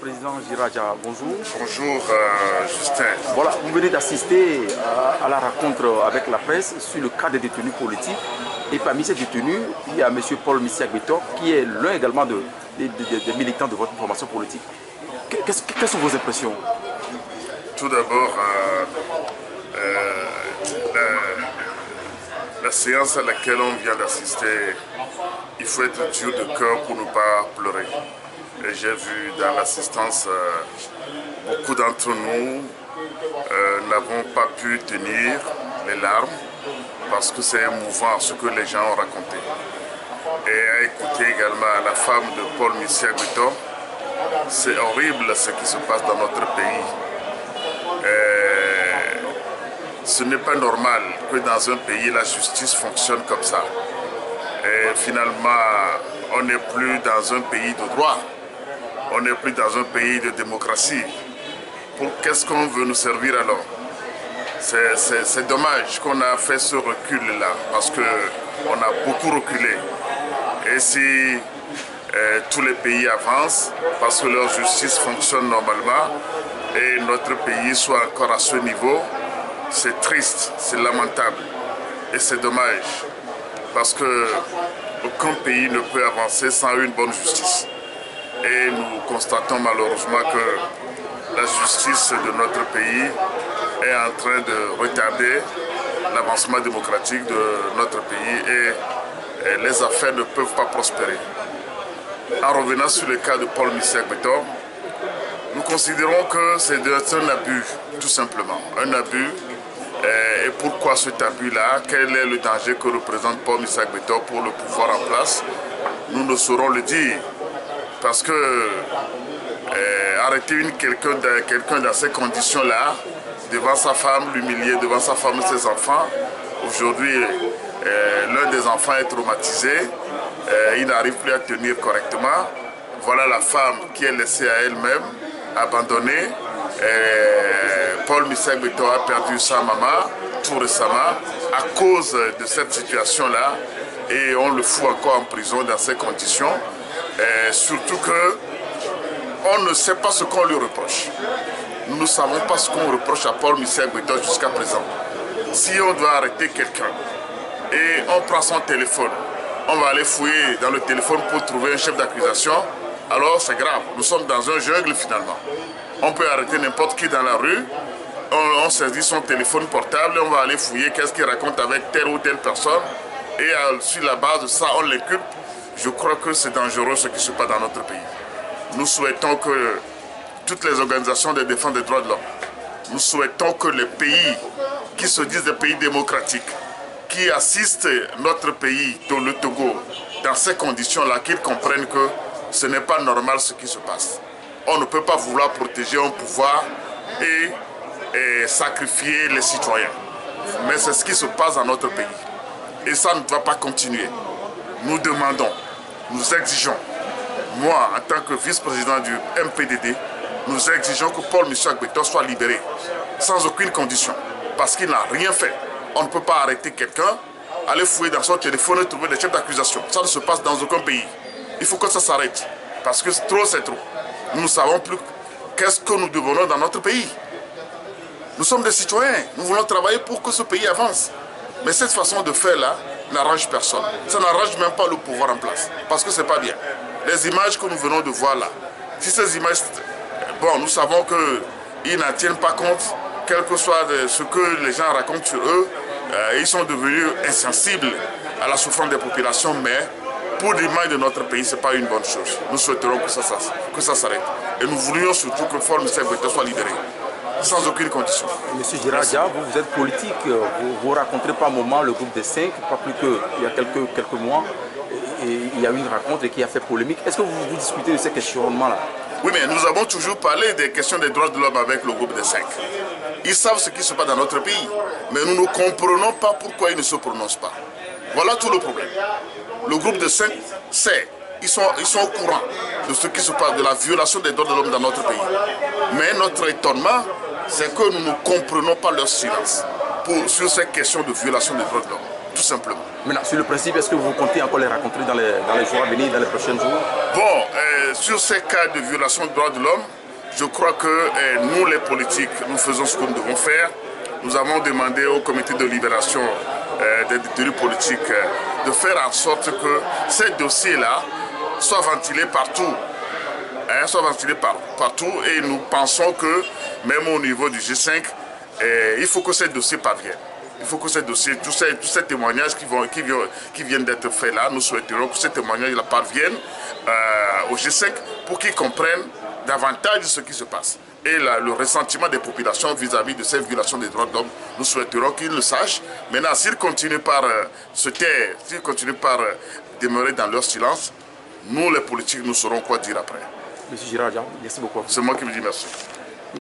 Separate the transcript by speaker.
Speaker 1: Président Giradia, bonjour.
Speaker 2: Bonjour Justin.
Speaker 1: Voilà, vous venez d'assister à la rencontre avec la presse sur le cas des détenus politiques. Et parmi ces détenus, il y a M. Paul Missiak-Betor, qui est l'un également des militants de votre formation politique. Quelles sont vos impressions?
Speaker 2: Tout d'abord, la séance à laquelle on vient d'assister, il faut être dur de cœur pour ne pas pleurer. Et j'ai vu dans l'assistance, beaucoup d'entre nous n'avons pas pu tenir les larmes parce que c'est émouvant ce que les gens ont raconté. Et à écouter également la femme de Paul Missiak-Betor, c'est horrible ce qui se passe dans notre pays. Ce n'est pas normal que dans un pays la justice fonctionne comme ça. Et finalement, on n'est plus dans un pays de droit. On n'est plus dans un pays de démocratie. Pour qu'est-ce qu'on veut nous servir alors? C'est dommage qu'on a fait ce recul-là, parce qu'on a beaucoup reculé. Et si tous les pays avancent, parce que leur justice fonctionne normalement, et notre pays soit encore à ce niveau, c'est triste, c'est lamentable. Et c'est dommage, parce que aucun pays ne peut avancer sans une bonne justice. Et nous constatons malheureusement que la justice de notre pays est en train de retarder l'avancement démocratique de notre pays et les affaires ne peuvent pas prospérer. En revenant sur le cas de Paul Missiak-Betor, nous considérons que c'est un abus, tout simplement. Un abus. Et pourquoi cet abus-là? Quel est le danger que représente Paul Missiak-Betor pour le pouvoir en place? Nous ne saurons le dire. Parce que arrêter quelqu'un dans ces conditions-là, devant sa femme, l'humilier devant sa femme et ses enfants, aujourd'hui, l'un des enfants est traumatisé, il n'arrive plus à tenir correctement. Voilà la femme qui est laissée à elle-même, abandonnée. Paul Missiak-Betor a perdu sa maman tout récemment à cause de cette situation-là et on le fout encore en prison dans ces conditions. Surtout qu'on ne sait pas ce qu'on lui reproche. Nous ne savons pas ce qu'on reproche à Paul Missiak-Betor jusqu'à présent. Si on doit arrêter quelqu'un et on prend son téléphone, on va aller fouiller dans le téléphone pour trouver un chef d'accusation, alors c'est grave. Nous sommes dans un jungle finalement. On peut arrêter n'importe qui dans la rue, on saisit son téléphone portable et on va aller fouiller qu'est-ce qu'il raconte avec telle ou telle personne et sur la base de ça on l'inculpe. Je crois que c'est dangereux ce qui se passe dans notre pays. Nous souhaitons que toutes les organisations de défense des droits de l'homme, nous souhaitons que les pays qui se disent des pays démocratiques, qui assistent notre pays, le Togo, dans ces conditions-là, qu'ils comprennent que ce n'est pas normal ce qui se passe. On ne peut pas vouloir protéger un pouvoir et sacrifier les citoyens. Mais c'est ce qui se passe dans notre pays. Et ça ne doit pas continuer. Nous demandons, nous exigeons, moi en tant que vice-président du MPDD, nous exigeons que Paul Missiak-Betor soit libéré, sans aucune condition, parce qu'il n'a rien fait. On ne peut pas arrêter quelqu'un, aller fouiller dans son téléphone et trouver des chefs d'accusation. Ça ne se passe dans aucun pays. Il faut que ça s'arrête, parce que trop c'est trop. Nous ne savons plus qu'est-ce que nous devenons dans notre pays. Nous sommes des citoyens, nous voulons travailler pour que ce pays avance. Mais cette façon de faire là n'arrange personne. Ça n'arrange même pas le pouvoir en place, parce que c'est pas bien. Les images que nous venons de voir là, si ces images, bon, nous savons qu'ils n'en tiennent pas compte, quel que soit ce que les gens racontent sur eux, ils sont devenus insensibles à la souffrance des populations, mais pour l'image de notre pays, ce n'est pas une bonne chose. Nous souhaiterons que ça s'arrête. Et nous voulions surtout que Paul Missiak-Betor soit libéré, sans aucune condition.
Speaker 1: Monsieur Giradia, vous êtes politique, vous rencontrez par moment le groupe des 5, pas plus qu'il y a quelques mois, et il y a eu une rencontre qui a fait polémique. Est-ce que vous discutez de ces questionnements-là?
Speaker 2: Oui, mais nous avons toujours parlé des questions des droits de l'homme avec le groupe des 5. Ils savent ce qui se passe dans notre pays, mais nous ne comprenons pas pourquoi ils ne se prononcent pas. Voilà tout le problème. Le groupe des 5 sait, ils sont au courant de ce qui se passe, de la violation des droits de l'homme dans notre pays. Mais notre étonnement, c'est que nous ne comprenons pas leur silence sur ces questions de violation des droits de l'homme. tout simplement.
Speaker 1: Maintenant, sur le principe, est-ce que vous comptez encore les rencontrer dans les jours à venir, dans les prochains jours?
Speaker 2: Bon, sur ces cas de violation des droits de l'homme, je crois que nous, les politiques, nous faisons ce que nous devons faire. Nous avons demandé au comité de libération des détenus politiques de faire en sorte que ces dossiers-là soient ventilés partout. Soient ventilés partout, et nous pensons que même au niveau du G5, il faut que ces dossiers parviennent. Il faut que ces dossiers, tous ces témoignages qui viennent d'être faits là, nous souhaiterons que ces témoignages parviennent au G5 pour qu'ils comprennent davantage de ce qui se passe. Et le ressentiment des populations vis-à-vis de ces violations des droits de l'homme, nous souhaiterons qu'ils le sachent. Maintenant, s'ils continuent par se taire, s'ils continuent par demeurer dans leur silence, nous les politiques, nous saurons quoi dire après.
Speaker 1: Monsieur Girard, merci beaucoup.
Speaker 2: C'est moi qui vous dis merci.